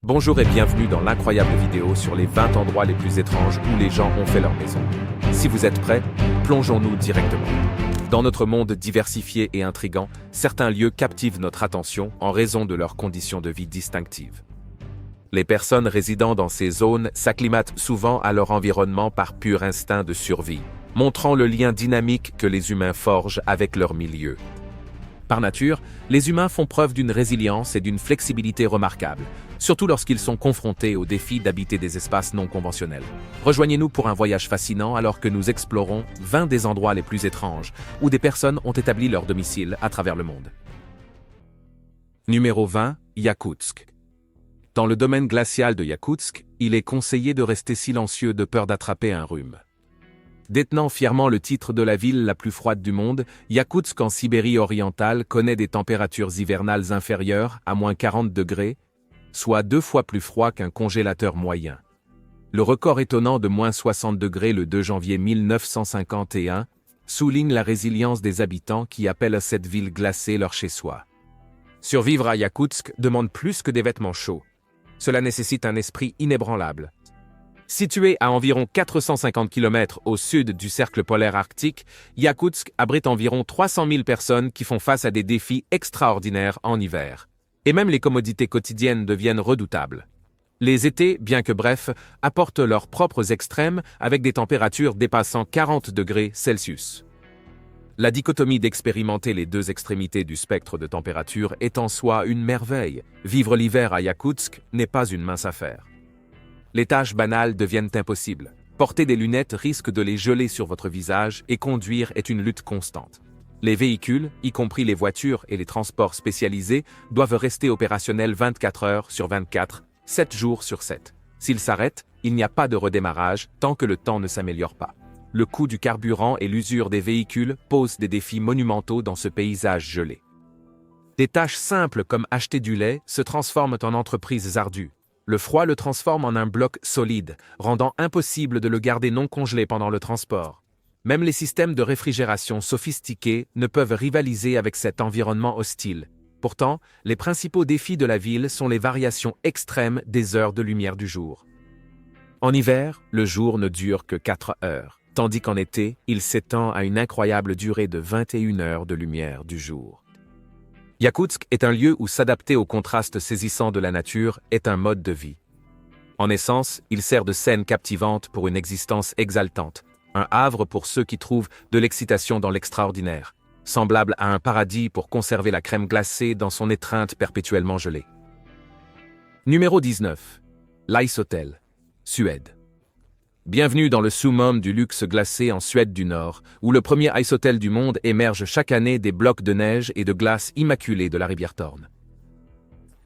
Bonjour et bienvenue dans l'incroyable vidéo sur les 20 endroits les plus étranges où les gens ont fait leur maison. Si vous êtes prêts, plongeons-nous directement. Dans notre monde diversifié et intrigant, certains lieux captivent notre attention en raison de leurs conditions de vie distinctives. Les personnes résidant dans ces zones s'acclimatent souvent à leur environnement par pur instinct de survie, montrant le lien dynamique que les humains forgent avec leur milieu. Par nature, les humains font preuve d'une résilience et d'une flexibilité remarquables, surtout lorsqu'ils sont confrontés au défi d'habiter des espaces non conventionnels. Rejoignez-nous pour un voyage fascinant alors que nous explorons 20 des endroits les plus étranges où des personnes ont établi leur domicile à travers le monde. Numéro 20, Yakoutsk. Dans le domaine glacial de Yakoutsk, il est conseillé de rester silencieux de peur d'attraper un rhume. Détenant fièrement le titre de la ville la plus froide du monde, Yakoutsk en Sibérie orientale connaît des températures hivernales inférieures à moins 40 degrés, soit 2 fois plus froid qu'un congélateur moyen. Le record étonnant de moins 60 degrés le 2 janvier 1951 souligne la résilience des habitants qui appellent cette ville glacée leur chez-soi. Survivre à Yakoutsk demande plus que des vêtements chauds. Cela nécessite un esprit inébranlable. Situé à environ 450 km au sud du cercle polaire arctique, Yakoutsk abrite environ 300 000 personnes qui font face à des défis extraordinaires en hiver. Et même les commodités quotidiennes deviennent redoutables. Les étés, bien que brefs, apportent leurs propres extrêmes avec des températures dépassant 40 degrés Celsius. La dichotomie d'expérimenter les deux extrémités du spectre de température est en soi une merveille. Vivre l'hiver à Yakoutsk n'est pas une mince affaire. Les tâches banales deviennent impossibles. Porter des lunettes risque de les geler sur votre visage et conduire est une lutte constante. Les véhicules, y compris les voitures et les transports spécialisés, doivent rester opérationnels 24 heures sur 24, 7 jours sur 7. S'ils s'arrêtent, il n'y a pas de redémarrage tant que le temps ne s'améliore pas. Le coût du carburant et l'usure des véhicules posent des défis monumentaux dans ce paysage gelé. Des tâches simples comme acheter du lait se transforment en entreprises ardues. Le froid le transforme en un bloc solide, rendant impossible de le garder non congelé pendant le transport. Même les systèmes de réfrigération sophistiqués ne peuvent rivaliser avec cet environnement hostile. Pourtant, les principaux défis de la ville sont les variations extrêmes des heures de lumière du jour. En hiver, le jour ne dure que 4 heures, tandis qu'en été, il s'étend à une incroyable durée de 21 heures de lumière du jour. Yakoutsk est un lieu où s'adapter au contraste saisissant de la nature est un mode de vie. En essence, il sert de scène captivante pour une existence exaltante, un havre pour ceux qui trouvent de l'excitation dans l'extraordinaire, semblable à un paradis pour conserver la crème glacée dans son étreinte perpétuellement gelée. Numéro 19. L'Ice Hotel, Suède. Bienvenue dans le summum du luxe glacé en Suède du Nord, où le premier ice hotel du monde émerge chaque année des blocs de neige et de glace immaculés de la rivière Torn.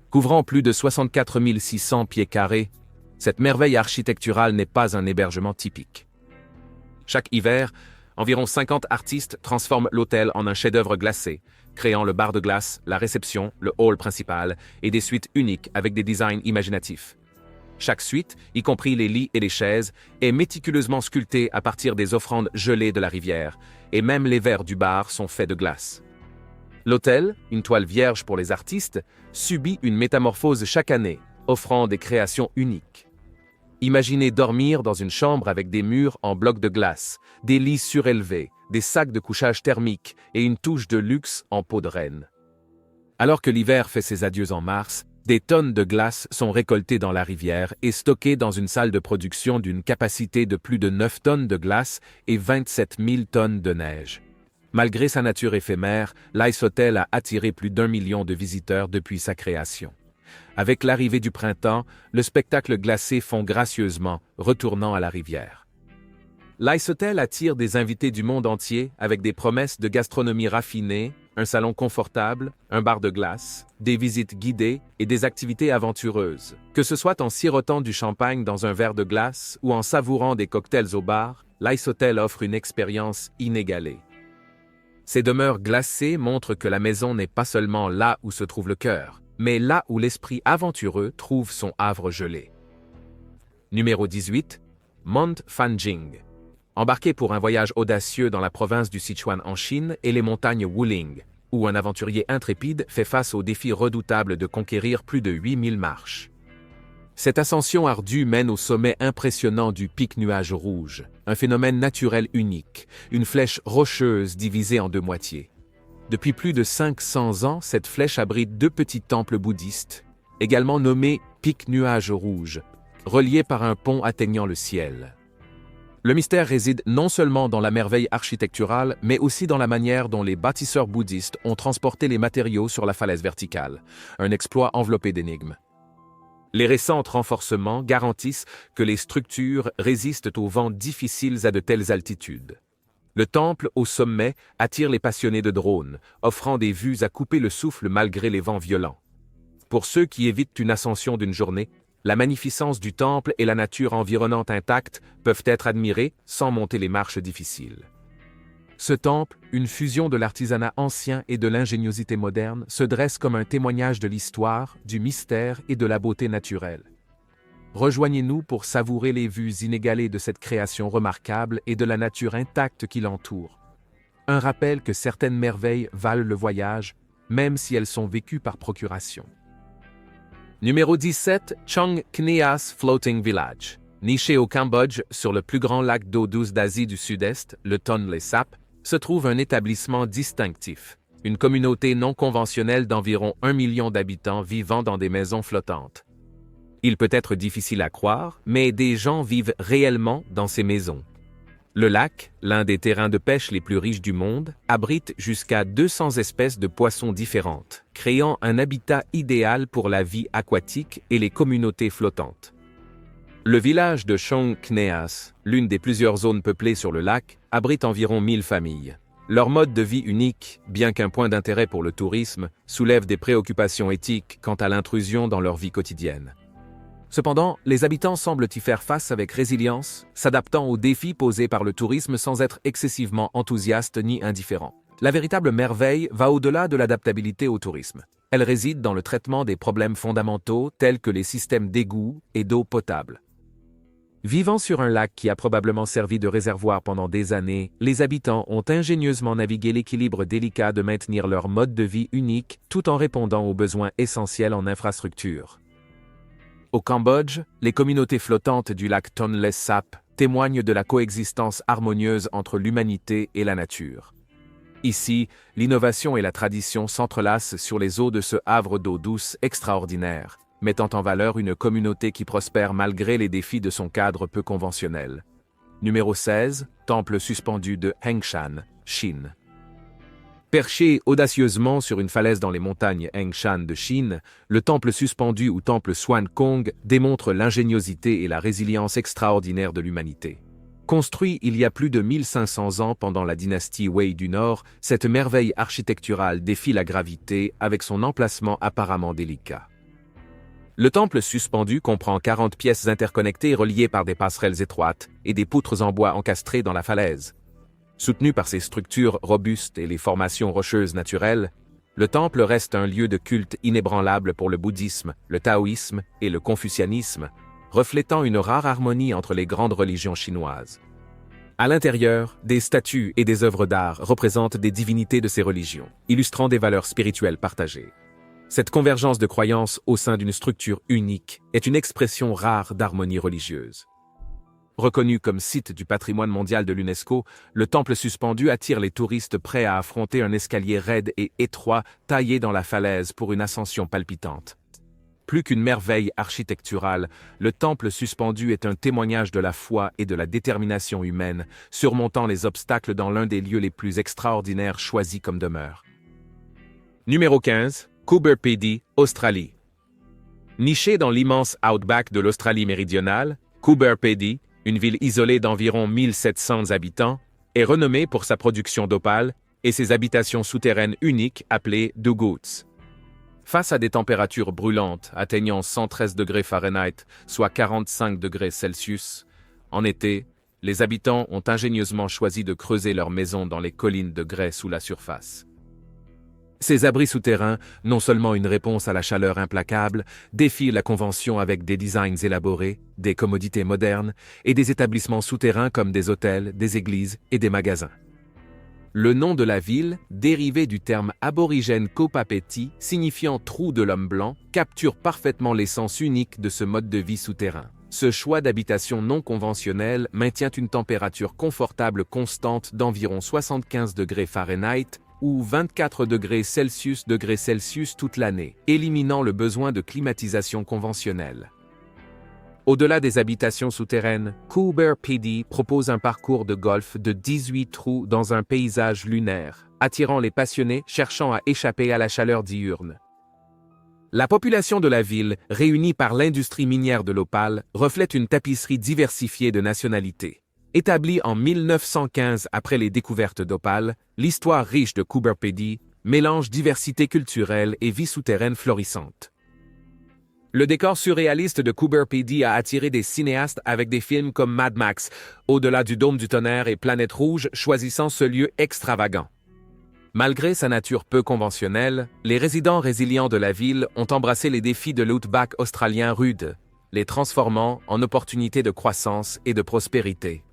Couvrant plus de 64 600 pieds carrés, cette merveille architecturale n'est pas un hébergement typique. Chaque hiver, environ 50 artistes transforment l'hôtel en un chef-d'œuvre glacé, créant le bar de glace, la réception, le hall principal et des suites uniques avec des designs imaginatifs. Chaque suite, y compris les lits et les chaises, est méticuleusement sculptée à partir des offrandes gelées de la rivière, et même les verres du bar sont faits de glace. L'hôtel, une toile vierge pour les artistes, subit une métamorphose chaque année, offrant des créations uniques. Imaginez dormir dans une chambre avec des murs en blocs de glace, des lits surélevés, des sacs de couchage thermique et une touche de luxe en peau de reine. Alors que l'hiver fait ses adieux en mars, des tonnes de glace sont récoltées dans la rivière et stockées dans une salle de production d'une capacité de plus de 9 tonnes de glace et 27 000 tonnes de neige. Malgré sa nature éphémère, l'Ice Hotel a attiré plus d'1 million de visiteurs depuis sa création. Avec l'arrivée du printemps, le spectacle glacé fond gracieusement, retournant à la rivière. L'Ice Hotel attire des invités du monde entier avec des promesses de gastronomie raffinée, un salon confortable, un bar de glace, des visites guidées et des activités aventureuses. Que ce soit en sirotant du champagne dans un verre de glace ou en savourant des cocktails au bar, l'Ice Hotel offre une expérience inégalée. Ces demeures glacées montrent que la maison n'est pas seulement là où se trouve le cœur, mais là où l'esprit aventureux trouve son havre gelé. Numéro 18. Mont Fanjing. Embarqué pour un voyage audacieux dans la province du Sichuan en Chine et les montagnes Wuling, où un aventurier intrépide fait face au défi redoutable de conquérir plus de 8000 marches. Cette ascension ardue mène au sommet impressionnant du pic Nuage Rouge, un phénomène naturel unique, une flèche rocheuse divisée en deux moitiés. Depuis plus de 500 ans, cette flèche abrite deux petits temples bouddhistes, également nommés pic Nuage Rouge, reliés par un pont atteignant le ciel. Le mystère réside non seulement dans la merveille architecturale, mais aussi dans la manière dont les bâtisseurs bouddhistes ont transporté les matériaux sur la falaise verticale, un exploit enveloppé d'énigmes. Les récents renforcements garantissent que les structures résistent aux vents difficiles à de telles altitudes. Le temple au sommet attire les passionnés de drones, offrant des vues à couper le souffle malgré les vents violents. Pour ceux qui évitent une ascension d'une journée, la magnificence du temple et la nature environnante intacte peuvent être admirées sans monter les marches difficiles. Ce temple, une fusion de l'artisanat ancien et de l'ingéniosité moderne, se dresse comme un témoignage de l'histoire, du mystère et de la beauté naturelle. Rejoignez-nous pour savourer les vues inégalées de cette création remarquable et de la nature intacte qui l'entoure. Un rappel que certaines merveilles valent le voyage, même si elles sont vécues par procuration. Numéro 17, Chong Kneas Floating Village. Niché au Cambodge, sur le plus grand lac d'eau douce d'Asie du Sud-Est, le Tonle Sap, se trouve un établissement distinctif, une communauté non conventionnelle d'environ 1 million d'habitants vivant dans des maisons flottantes. Il peut être difficile à croire, mais des gens vivent réellement dans ces maisons. Le lac, l'un des terrains de pêche les plus riches du monde, abrite jusqu'à 200 espèces de poissons différentes, créant un habitat idéal pour la vie aquatique et les communautés flottantes. Le village de Chong Kneas, l'une des plusieurs zones peuplées sur le lac, abrite environ 1000 familles. Leur mode de vie unique, bien qu'un point d'intérêt pour le tourisme, soulève des préoccupations éthiques quant à l'intrusion dans leur vie quotidienne. Cependant, les habitants semblent y faire face avec résilience, s'adaptant aux défis posés par le tourisme sans être excessivement enthousiastes ni indifférents. La véritable merveille va au-delà de l'adaptabilité au tourisme. Elle réside dans le traitement des problèmes fondamentaux tels que les systèmes d'égout et d'eau potable. Vivant sur un lac qui a probablement servi de réservoir pendant des années, les habitants ont ingénieusement navigué l'équilibre délicat de maintenir leur mode de vie unique tout en répondant aux besoins essentiels en infrastructure. Au Cambodge, les communautés flottantes du lac Tonle Sap témoignent de la coexistence harmonieuse entre l'humanité et la nature. Ici, l'innovation et la tradition s'entrelacent sur les eaux de ce havre d'eau douce extraordinaire, mettant en valeur une communauté qui prospère malgré les défis de son cadre peu conventionnel. Numéro 16, temple suspendu de Hengshan, Chine. Perché audacieusement sur une falaise dans les montagnes Hengshan de Chine, le temple suspendu ou temple Swan Kong démontre l'ingéniosité et la résilience extraordinaire de l'humanité. Construit il y a plus de 1500 ans pendant la dynastie Wei du Nord, cette merveille architecturale défie la gravité avec son emplacement apparemment délicat. Le temple suspendu comprend 40 pièces interconnectées reliées par des passerelles étroites et des poutres en bois encastrées dans la falaise. Soutenu par ses structures robustes et les formations rocheuses naturelles, le temple reste un lieu de culte inébranlable pour le bouddhisme, le taoïsme et le confucianisme, reflétant une rare harmonie entre les grandes religions chinoises. À l'intérieur, des statues et des œuvres d'art représentent des divinités de ces religions, illustrant des valeurs spirituelles partagées. Cette convergence de croyances au sein d'une structure unique est une expression rare d'harmonie religieuse. Reconnu comme site du patrimoine mondial de l'UNESCO, le temple suspendu attire les touristes prêts à affronter un escalier raide et étroit taillé dans la falaise pour une ascension palpitante. Plus qu'une merveille architecturale, le temple suspendu est un témoignage de la foi et de la détermination humaine, surmontant les obstacles dans l'un des lieux les plus extraordinaires choisis comme demeure. Numéro 15. Coober Pedy, Australie. Niché dans l'immense outback de l'Australie méridionale, Coober Pedy, une ville isolée d'environ 1700 habitants, est renommée pour sa production d'opale et ses habitations souterraines uniques appelées dugouts. Face à des températures brûlantes atteignant 113 degrés Fahrenheit, soit 45 degrés Celsius, en été, les habitants ont ingénieusement choisi de creuser leurs maisons dans les collines de grès sous la surface. Ces abris souterrains, non seulement une réponse à la chaleur implacable, défient la convention avec des designs élaborés, des commodités modernes et des établissements souterrains comme des hôtels, des églises et des magasins. Le nom de la ville, dérivé du terme aborigène Kopapeti, signifiant trou de l'homme blanc, capture parfaitement l'essence unique de ce mode de vie souterrain. Ce choix d'habitation non conventionnelle maintient une température confortable constante d'environ 75 degrés Fahrenheit ou 24 degrés Celsius toute l'année, éliminant le besoin de climatisation conventionnelle. Au-delà des habitations souterraines, Coober Pedy propose un parcours de golf de 18 trous dans un paysage lunaire, attirant les passionnés cherchant à échapper à la chaleur diurne. La population de la ville, réunie par l'industrie minière de l'opale, reflète une tapisserie diversifiée de nationalités. Établie en 1915 après les découvertes d'opale, l'histoire riche de Coober Pedy mélange diversité culturelle et vie souterraine florissante. Le décor surréaliste de Coober Pedy a attiré des cinéastes avec des films comme Mad Max, Au-delà du dôme du tonnerre et Planète rouge, choisissant ce lieu extravagant. Malgré sa nature peu conventionnelle, les résidents résilients de la ville ont embrassé les défis de l'outback australien rude, les transformant en opportunités de croissance et de prospérité.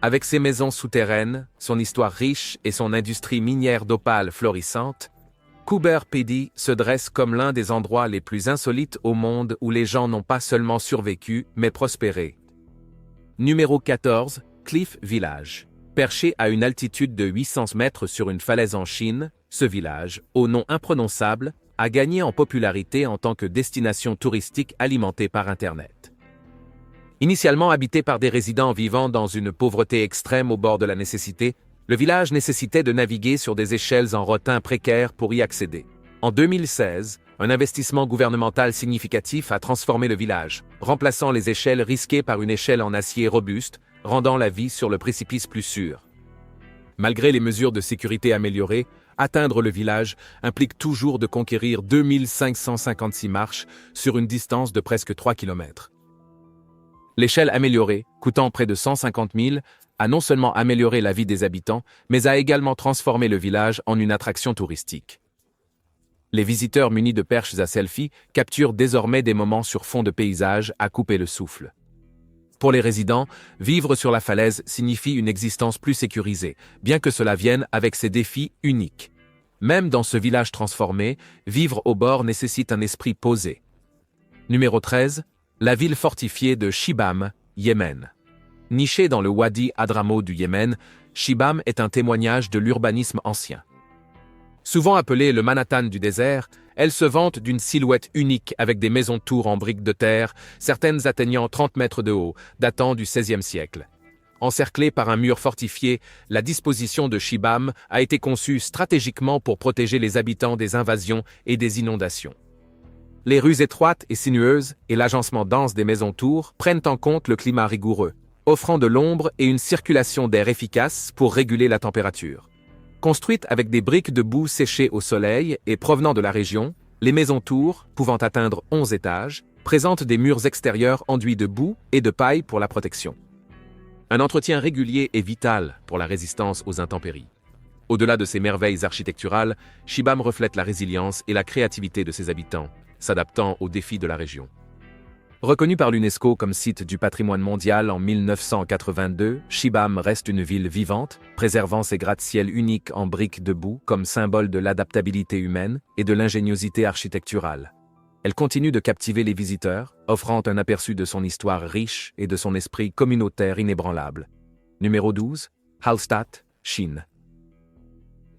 Avec ses maisons souterraines, son histoire riche et son industrie minière d'opale florissante, Coober Pedy se dresse comme l'un des endroits les plus insolites au monde où les gens n'ont pas seulement survécu, mais prospéré. Numéro 14, Cliff Village. Perché à une altitude de 800 mètres sur une falaise en Chine, ce village, au nom imprononçable, a gagné en popularité en tant que destination touristique alimentée par Internet. Initialement habité par des résidents vivant dans une pauvreté extrême au bord de la nécessité, le village nécessitait de naviguer sur des échelles en rotin précaires pour y accéder. En 2016, un investissement gouvernemental significatif a transformé le village, remplaçant les échelles risquées par une échelle en acier robuste, rendant la vie sur le précipice plus sûre. Malgré les mesures de sécurité améliorées, atteindre le village implique toujours de conquérir 2556 marches sur une distance de presque 3 km. L'échelle améliorée, coûtant près de 150 000, a non seulement amélioré la vie des habitants, mais a également transformé le village en une attraction touristique. Les visiteurs munis de perches à selfie capturent désormais des moments sur fond de paysage à couper le souffle. Pour les résidents, vivre sur la falaise signifie une existence plus sécurisée, bien que cela vienne avec ses défis uniques. Même dans ce village transformé, vivre au bord nécessite un esprit posé. Numéro 13, la ville fortifiée de Shibam, Yémen. Nichée dans le Wadi Hadramaut du Yémen, Shibam est un témoignage de l'urbanisme ancien. Souvent appelée le Manhattan du désert, elle se vante d'une silhouette unique avec des maisons-tours en briques de terre, certaines atteignant 30 mètres de haut, datant du XVIe siècle. Encerclée par un mur fortifié, la disposition de Shibam a été conçue stratégiquement pour protéger les habitants des invasions et des inondations. Les rues étroites et sinueuses et l'agencement dense des maisons-tours prennent en compte le climat rigoureux, offrant de l'ombre et une circulation d'air efficace pour réguler la température. Construites avec des briques de boue séchées au soleil et provenant de la région, les maisons-tours, pouvant atteindre 11 étages, présentent des murs extérieurs enduits de boue et de paille pour la protection. Un entretien régulier est vital pour la résistance aux intempéries. Au-delà de ces merveilles architecturales, Shibam reflète la résilience et la créativité de ses habitants, s'adaptant aux défis de la région. Reconnue par l'UNESCO comme site du patrimoine mondial en 1982, Shibam reste une ville vivante, préservant ses gratte-ciels uniques en briques de boue comme symbole de l'adaptabilité humaine et de l'ingéniosité architecturale. Elle continue de captiver les visiteurs, offrant un aperçu de son histoire riche et de son esprit communautaire inébranlable. Numéro 12, Hallstatt, Chine.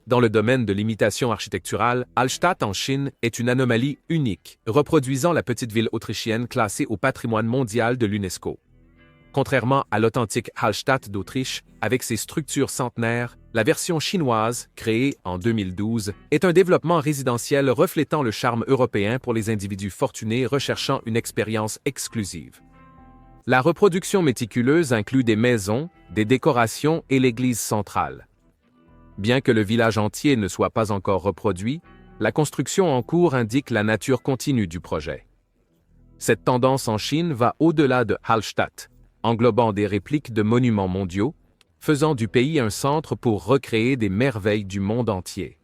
Dans le domaine de l'imitation architecturale, Hallstatt en Chine est une anomalie unique, reproduisant la petite ville autrichienne classée au patrimoine mondial de l'UNESCO. Contrairement à l'authentique Hallstatt d'Autriche, avec ses structures centenaires, la version chinoise, créée en 2012, est un développement résidentiel reflétant le charme européen pour les individus fortunés recherchant une expérience exclusive. La reproduction méticuleuse inclut des maisons, des décorations et l'église centrale. Bien que le village entier ne soit pas encore reproduit, la construction en cours indique la nature continue du projet. Cette tendance en Chine va au-delà de Hallstatt, englobant des répliques de monuments mondiaux, faisant du pays un centre pour recréer des merveilles du monde entier.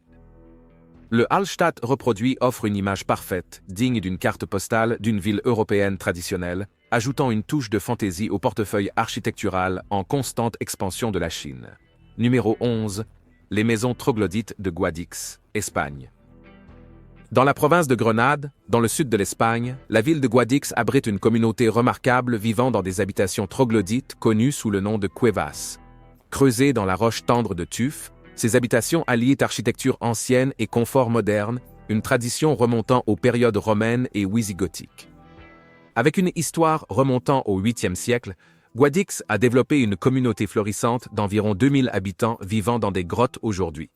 Le Hallstatt reproduit offre une image parfaite, digne d'une carte postale d'une ville européenne traditionnelle, ajoutant une touche de fantaisie au portefeuille architectural en constante expansion de la Chine. Numéro 11. les maisons troglodytes de Guadix, Espagne. Dans la province de Grenade, dans le sud de l'Espagne, la ville de Guadix abrite une communauté remarquable vivant dans des habitations troglodytes connues sous le nom de cuevas. Creusées dans la roche tendre de tuf, ces habitations allient architecture ancienne et confort moderne, une tradition remontant aux périodes romaines et wisigothiques. Avec une histoire remontant au 8e siècle, Guadix a développé une communauté florissante d'environ 2000 habitants vivant dans des grottes aujourd'hui.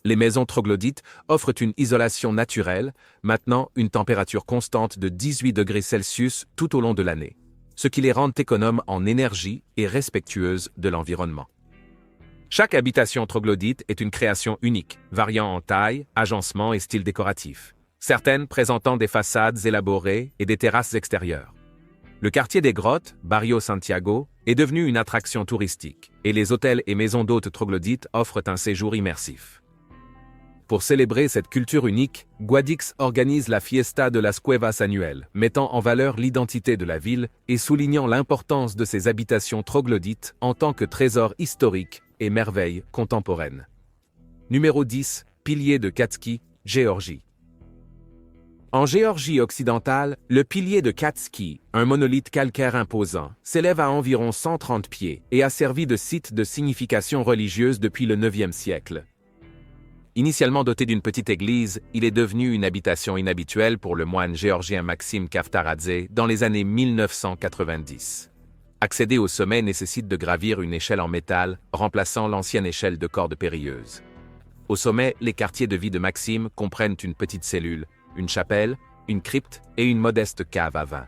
Les maisons troglodytes offrent une isolation naturelle, maintenant une température constante de 18 degrés Celsius tout au long de l'année, ce qui les rend économes en énergie et respectueuses de l'environnement. Chaque habitation troglodyte est une création unique, variant en taille, agencement et style décoratif, certaines présentant des façades élaborées et des terrasses extérieures. Le quartier des grottes, Barrio Santiago, est devenu une attraction touristique, et les hôtels et maisons d'hôtes troglodytes offrent un séjour immersif. Pour célébrer cette culture unique, Guadix organise la Fiesta de las Cuevas annuelle, mettant en valeur l'identité de la ville et soulignant l'importance de ses habitations troglodytes en tant que trésors historiques et merveilles contemporaines. Numéro 10, Pilier de Katski, Géorgie. En Géorgie occidentale, le pilier de Katski, un monolithe calcaire imposant, s'élève à environ 130 pieds et a servi de site de signification religieuse depuis le 9e siècle. Initialement doté d'une petite église, il est devenu une habitation inhabituelle pour le moine géorgien Maxime Kaftaradze dans les années 1990. Accéder au sommet nécessite de gravir une échelle en métal, remplaçant l'ancienne échelle de corde périlleuse. Au sommet, les quartiers de vie de Maxime comprennent une petite cellule, une chapelle, une crypte et une modeste cave à vin.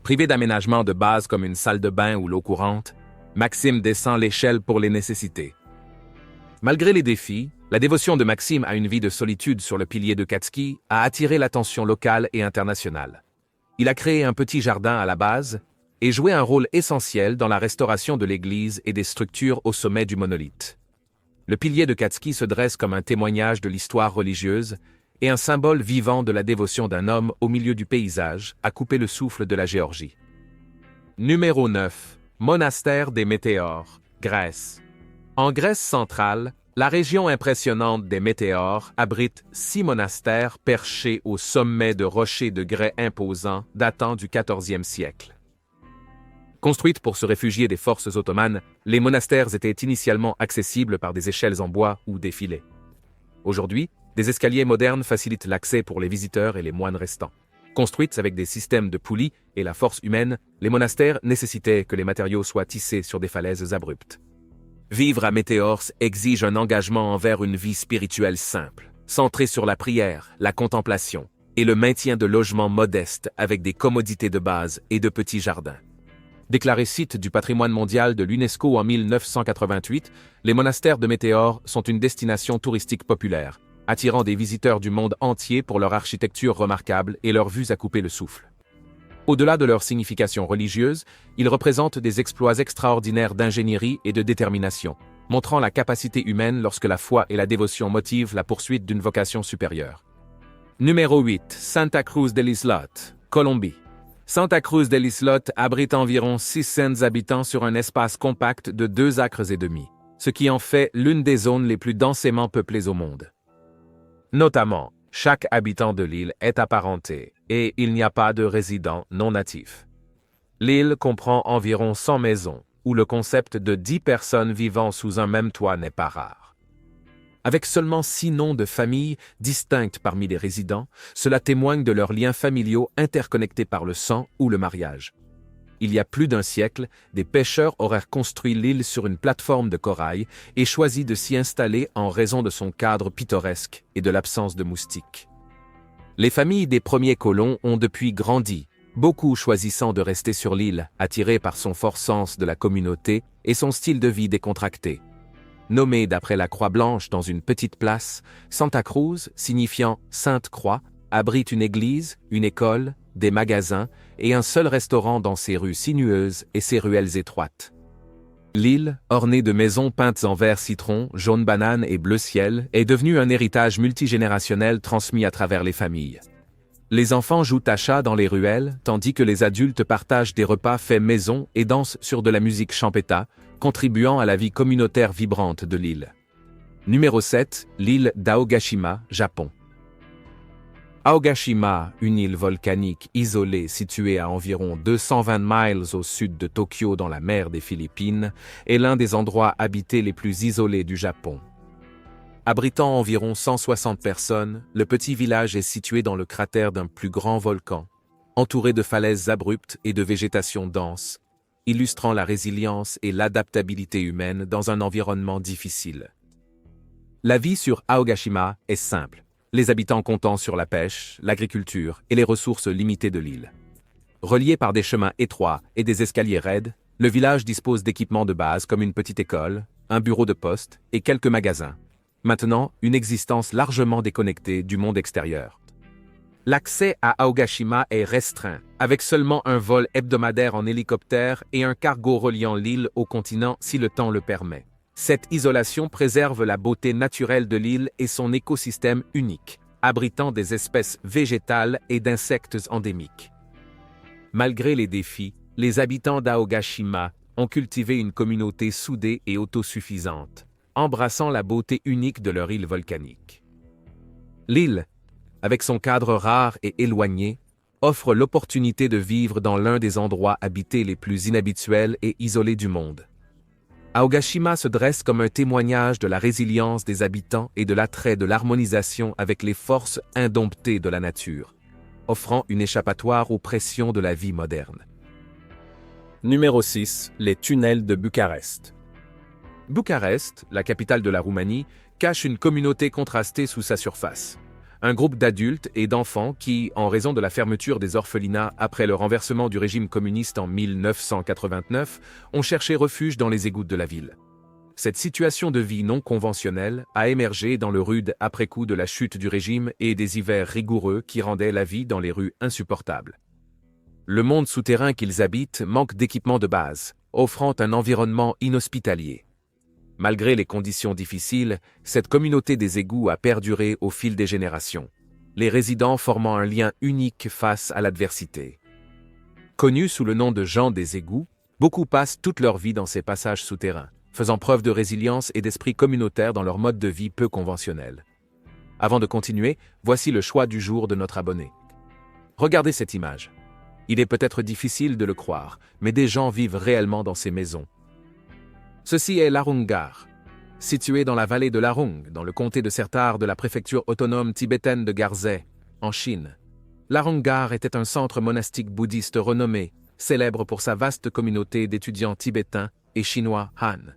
Privé d'aménagements de base comme une salle de bain ou l'eau courante, Maxime descend l'échelle pour les nécessités. Malgré les défis, la dévotion de Maxime à une vie de solitude sur le pilier de Katski a attiré l'attention locale et internationale. Il a créé un petit jardin à la base et joué un rôle essentiel dans la restauration de l'église et des structures au sommet du monolithe. Le pilier de Katski se dresse comme un témoignage de l'histoire religieuse et un symbole vivant de la dévotion d'un homme au milieu du paysage à couper le souffle de la Géorgie. Numéro 9. Monastère des Météores, Grèce. En Grèce centrale, la région impressionnante des Météores abrite 6 monastères perchés au sommet de rochers de grès imposants datant du XIVe siècle. Construites pour se réfugier des forces ottomanes, les monastères étaient initialement accessibles par des échelles en bois ou des filets. Aujourd'hui, des escaliers modernes facilitent l'accès pour les visiteurs et les moines restants. Construites avec des systèmes de poulies et la force humaine, les monastères nécessitaient que les matériaux soient tissés sur des falaises abruptes. Vivre à Météors exige un engagement envers une vie spirituelle simple, centrée sur la prière, la contemplation et le maintien de logements modestes avec des commodités de base et de petits jardins. Déclarés site du patrimoine mondial de l'UNESCO en 1988, les monastères de Météors sont une destination touristique populaire, attirant des visiteurs du monde entier pour leur architecture remarquable et leurs vues à couper le souffle. Au-delà de leur signification religieuse, ils représentent des exploits extraordinaires d'ingénierie et de détermination, montrant la capacité humaine lorsque la foi et la dévotion motivent la poursuite d'une vocation supérieure. Numéro 8. Santa Cruz del Islote, Colombie. Santa Cruz del Islote abrite environ 600 habitants sur un espace compact de 2 acres et demi, ce qui en fait l'une des zones les plus densément peuplées au monde. Notamment, chaque habitant de l'île est apparenté et il n'y a pas de résidents non natifs. L'île comprend environ 100 maisons, où le concept de 10 personnes vivant sous un même toit n'est pas rare. Avec seulement 6 noms de familles distincts parmi les résidents, cela témoigne de leurs liens familiaux interconnectés par le sang ou le mariage. Il y a plus d'un siècle, des pêcheurs auraient construit l'île sur une plateforme de corail et choisi de s'y installer en raison de son cadre pittoresque et de l'absence de moustiques. Les familles des premiers colons ont depuis grandi, beaucoup choisissant de rester sur l'île, attirés par son fort sens de la communauté et son style de vie décontracté. Nommée d'après la Croix Blanche dans une petite place, Santa Cruz, signifiant Sainte Croix, abrite une église, une école, des magasins et un seul restaurant dans ses rues sinueuses et ses ruelles étroites. L'île, ornée de maisons peintes en vert citron, jaune banane et bleu ciel, est devenue un héritage multigénérationnel transmis à travers les familles. Les enfants jouent à chat dans les ruelles, tandis que les adultes partagent des repas faits maison et dansent sur de la musique champeta, contribuant à la vie communautaire vibrante de l'île. Numéro 7, l'île d'Aogashima, Japon. Aogashima, une île volcanique isolée située à environ 220 miles au sud de Tokyo dans la mer des Philippines, est l'un des endroits habités les plus isolés du Japon. Abritant environ 160 personnes, le petit village est situé dans le cratère d'un plus grand volcan, entouré de falaises abruptes et de végétation dense, illustrant la résilience et l'adaptabilité humaine dans un environnement difficile. La vie sur Aogashima est simple, les habitants comptant sur la pêche, l'agriculture et les ressources limitées de l'île. Relié par des chemins étroits et des escaliers raides, le village dispose d'équipements de base comme une petite école, un bureau de poste et quelques magasins. Maintenant, une existence largement déconnectée du monde extérieur. L'accès à Aogashima est restreint, avec seulement un vol hebdomadaire en hélicoptère et un cargo reliant l'île au continent si le temps le permet. Cette isolation préserve la beauté naturelle de l'île et son écosystème unique, abritant des espèces végétales et d'insectes endémiques. Malgré les défis, les habitants d'Aogashima ont cultivé une communauté soudée et autosuffisante, embrassant la beauté unique de leur île volcanique. L'île, avec son cadre rare et éloigné, offre l'opportunité de vivre dans l'un des endroits habités les plus inhabituels et isolés du monde. Aogashima se dresse comme un témoignage de la résilience des habitants et de l'attrait de l'harmonisation avec les forces indomptées de la nature, offrant une échappatoire aux pressions de la vie moderne. Numéro 6. Les tunnels de Bucarest. Bucarest, la capitale de la Roumanie, cache une communauté contrastée sous sa surface. Un groupe d'adultes et d'enfants qui, en raison de la fermeture des orphelinats après le renversement du régime communiste en 1989, ont cherché refuge dans les égouts de la ville. Cette situation de vie non conventionnelle a émergé dans le rude après-coup de la chute du régime et des hivers rigoureux qui rendaient la vie dans les rues insupportable. Le monde souterrain qu'ils habitent manque d'équipements de base, offrant un environnement inhospitalier. Malgré les conditions difficiles, cette communauté des égouts a perduré au fil des générations, les résidents formant un lien unique face à l'adversité. Connus sous le nom de gens des égouts, beaucoup passent toute leur vie dans ces passages souterrains, faisant preuve de résilience et d'esprit communautaire dans leur mode de vie peu conventionnel. Avant de continuer, voici le choix du jour de notre abonné. Regardez cette image. Il est peut-être difficile de le croire, mais des gens vivent réellement dans ces maisons. Ceci est l'Arungar, situé dans la vallée de l'Arung, dans le comté de Sertar de la préfecture autonome tibétaine de Garzê, en Chine. L'Arungar était un centre monastique bouddhiste renommé, célèbre pour sa vaste communauté d'étudiants tibétains et chinois Han.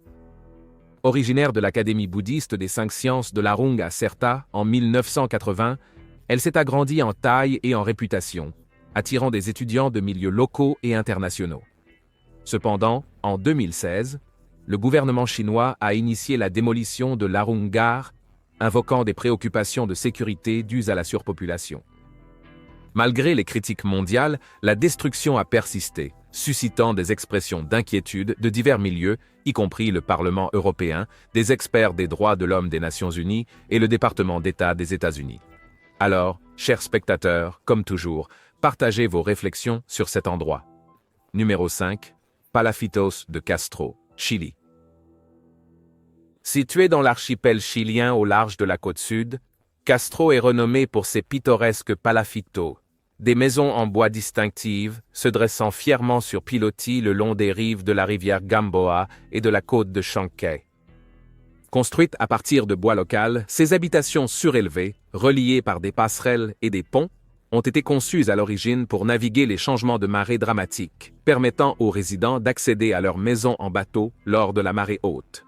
Originaire de l'Académie bouddhiste des 5 sciences de l'Arung à Serta en 1980, elle s'est agrandie en taille et en réputation, attirant des étudiants de milieux locaux et internationaux. Cependant, en 2016, le gouvernement chinois a initié la démolition de l'Arungar, invoquant des préoccupations de sécurité dues à la surpopulation. Malgré les critiques mondiales, la destruction a persisté, suscitant des expressions d'inquiétude de divers milieux, y compris le Parlement européen, des experts des droits de l'homme des Nations Unies et le département d'État des États-Unis. Alors, chers spectateurs, comme toujours, partagez vos réflexions sur cet endroit. Numéro 5. Palafitos de Castro, Chili. Situé dans l'archipel chilien au large de la côte sud, Castro est renommé pour ses pittoresques palafitos, des maisons en bois distinctives, se dressant fièrement sur pilotis le long des rives de la rivière Gamboa et de la côte de Chankay. Construites à partir de bois local, ces habitations surélevées, reliées par des passerelles et des ponts, ont été conçues à l'origine pour naviguer les changements de marée dramatiques, permettant aux résidents d'accéder à leur maison en bateau lors de la marée haute.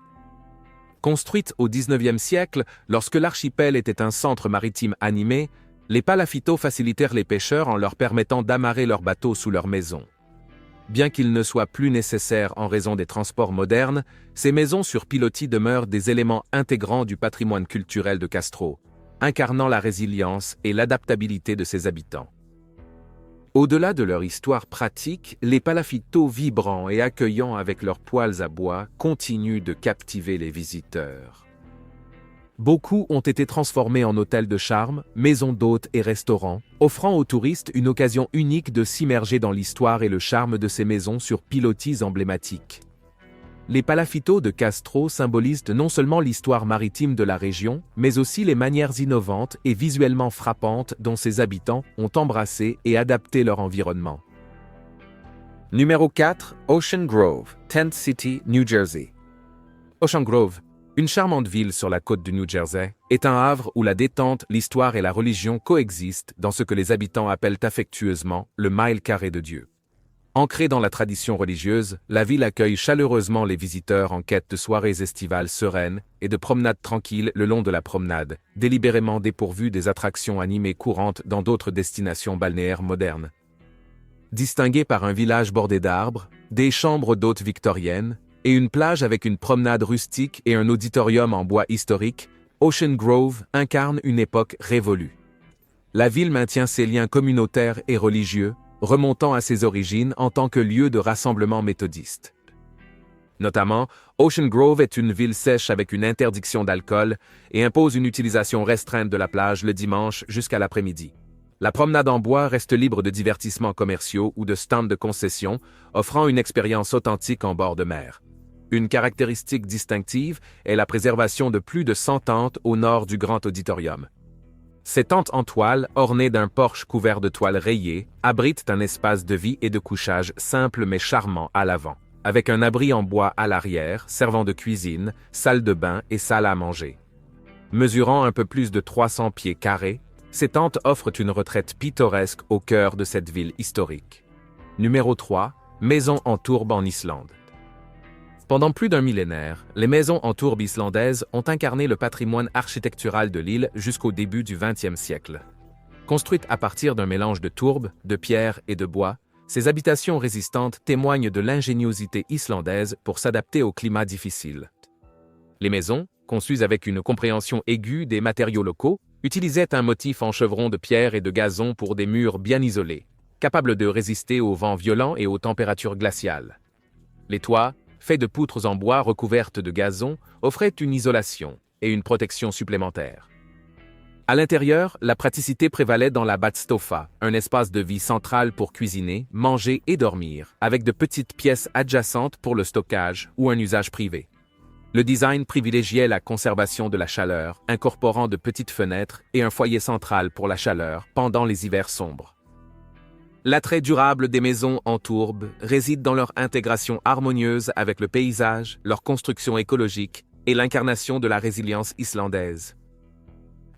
Construites au XIXe siècle, lorsque l'archipel était un centre maritime animé, les palafitos facilitèrent les pêcheurs en leur permettant d'amarrer leurs bateaux sous leur maison. Bien qu'ils ne soient plus nécessaires en raison des transports modernes, ces maisons sur pilotis demeurent des éléments intégrants du patrimoine culturel de Castro, incarnant la résilience et l'adaptabilité de ses habitants. Au-delà de leur histoire pratique, les palafitos vibrants et accueillants avec leurs poêles à bois continuent de captiver les visiteurs. Beaucoup ont été transformés en hôtels de charme, maisons d'hôtes et restaurants, offrant aux touristes une occasion unique de s'immerger dans l'histoire et le charme de ces maisons sur pilotis emblématiques. Les palafitos de Castro symbolisent non seulement l'histoire maritime de la région, mais aussi les manières innovantes et visuellement frappantes dont ses habitants ont embrassé et adapté leur environnement. Numéro 4, Ocean Grove, Tent City, New Jersey. Ocean Grove, une charmante ville sur la côte du New Jersey, est un havre où la détente, l'histoire et la religion coexistent dans ce que les habitants appellent affectueusement le mile carré de Dieu. Ancrée dans la tradition religieuse, la ville accueille chaleureusement les visiteurs en quête de soirées estivales sereines et de promenades tranquilles le long de la promenade, délibérément dépourvues des attractions animées courantes dans d'autres destinations balnéaires modernes. Distinguée par un village bordé d'arbres, des chambres d'hôtes victoriennes et une plage avec une promenade rustique et un auditorium en bois historique, Ocean Grove incarne une époque révolue. La ville maintient ses liens communautaires et religieux, remontant à ses origines en tant que lieu de rassemblement méthodiste. Notamment, Ocean Grove est une ville sèche avec une interdiction d'alcool et impose une utilisation restreinte de la plage le dimanche jusqu'à l'après-midi. La promenade en bois reste libre de divertissements commerciaux ou de stands de concessions, offrant une expérience authentique en bord de mer. Une caractéristique distinctive est la préservation de plus de 100 tentes au nord du grand auditorium. Ces tentes en toile, ornées d'un porche couvert de toiles rayées, abritent un espace de vie et de couchage simple mais charmant à l'avant, avec un abri en bois à l'arrière, servant de cuisine, salle de bain et salle à manger. Mesurant un peu plus de 300 pieds carrés, ces tentes offrent une retraite pittoresque au cœur de cette ville historique. Numéro 3, Maisons en tourbe en Islande. Pendant plus d'un millénaire, les maisons en tourbe islandaises ont incarné le patrimoine architectural de l'île jusqu'au début du XXe siècle. Construites à partir d'un mélange de tourbe, de pierre et de bois, ces habitations résistantes témoignent de l'ingéniosité islandaise pour s'adapter au climat difficile. Les maisons, conçues avec une compréhension aiguë des matériaux locaux, utilisaient un motif en chevron de pierre et de gazon pour des murs bien isolés, capables de résister aux vents violents et aux températures glaciales. Les toits, faits de poutres en bois recouvertes de gazon, offraient une isolation et une protection supplémentaires. À l'intérieur, la praticité prévalait dans la badstofa, un espace de vie central pour cuisiner, manger et dormir, avec de petites pièces adjacentes pour le stockage ou un usage privé. Le design privilégiait la conservation de la chaleur, incorporant de petites fenêtres et un foyer central pour la chaleur pendant les hivers sombres. L'attrait durable des maisons en tourbe réside dans leur intégration harmonieuse avec le paysage, leur construction écologique et l'incarnation de la résilience islandaise.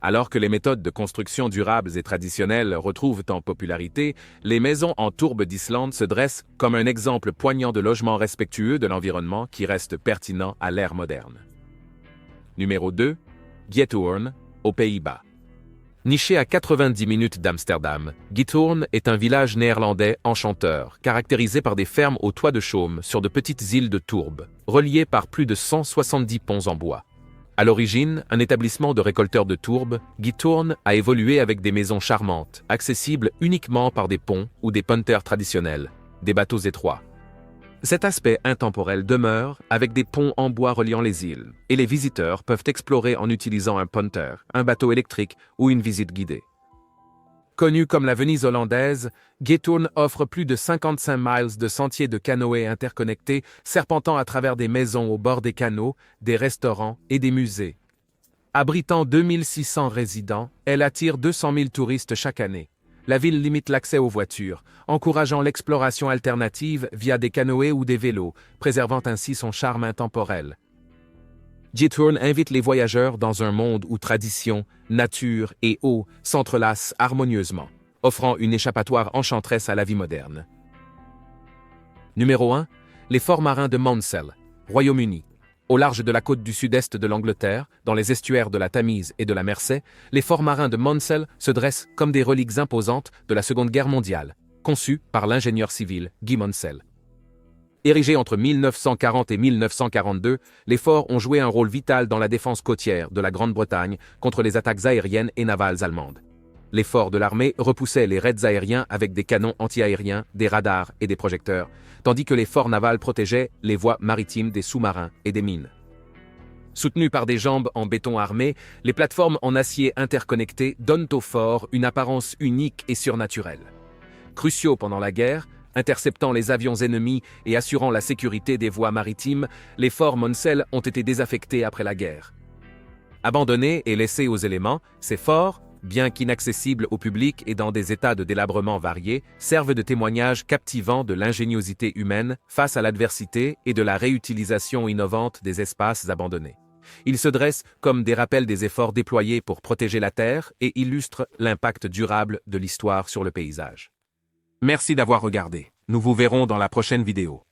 Alors que les méthodes de construction durables et traditionnelles retrouvent en popularité, les maisons en tourbe d'Islande se dressent comme un exemple poignant de logement respectueux de l'environnement qui reste pertinent à l'ère moderne. Numéro 2, Giethoorn, aux Pays-Bas. Niché à 90 minutes d'Amsterdam, Giethoorn est un village néerlandais enchanteur, caractérisé par des fermes aux toits de chaume sur de petites îles de tourbe, reliées par plus de 170 ponts en bois. À l'origine, un établissement de récolteurs de tourbe, Giethoorn a évolué avec des maisons charmantes, accessibles uniquement par des ponts ou des punters traditionnels, des bateaux étroits. Cet aspect intemporel demeure avec des ponts en bois reliant les îles, et les visiteurs peuvent explorer en utilisant un punter, un bateau électrique ou une visite guidée. Connue comme la Venise hollandaise, Giethoorn offre plus de 55 miles de sentiers de canoë interconnectés serpentant à travers des maisons au bord des canaux, des restaurants et des musées. Abritant 2600 résidents, elle attire 200 000 touristes chaque année. La ville limite l'accès aux voitures, encourageant l'exploration alternative via des canoës ou des vélos, préservant ainsi son charme intemporel. Giethoorn invite les voyageurs dans un monde où tradition, nature et eau s'entrelacent harmonieusement, offrant une échappatoire enchanteresse à la vie moderne. Numéro 1. Les forts marins de Maunsell, Royaume-Uni. Au large de la côte du sud-est de l'Angleterre, dans les estuaires de la Tamise et de la Mersey, les forts marins de Maunsell se dressent comme des reliques imposantes de la Seconde Guerre mondiale, conçus par l'ingénieur civil Guy Maunsell. Érigés entre 1940 et 1942, les forts ont joué un rôle vital dans la défense côtière de la Grande-Bretagne contre les attaques aériennes et navales allemandes. Les forts de l'armée repoussaient les raids aériens avec des canons anti-aériens, des radars et des projecteurs, tandis que les forts navals protégeaient les voies maritimes des sous-marins et des mines. Soutenues par des jambes en béton armé, les plateformes en acier interconnectées donnent aux forts une apparence unique et surnaturelle. Cruciaux pendant la guerre, Interceptant les avions ennemis et assurant la sécurité des voies maritimes, les forts Moncel ont été désaffectés après la guerre. Abandonnés et laissés aux éléments, ces forts, bien qu'inaccessibles au public et dans des états de délabrement variés, servent de témoignage captivant de l'ingéniosité humaine face à l'adversité et de la réutilisation innovante des espaces abandonnés. Ils se dressent comme des rappels des efforts déployés pour protéger la Terre et illustrent l'impact durable de l'histoire sur le paysage. Merci d'avoir regardé. Nous vous verrons dans la prochaine vidéo.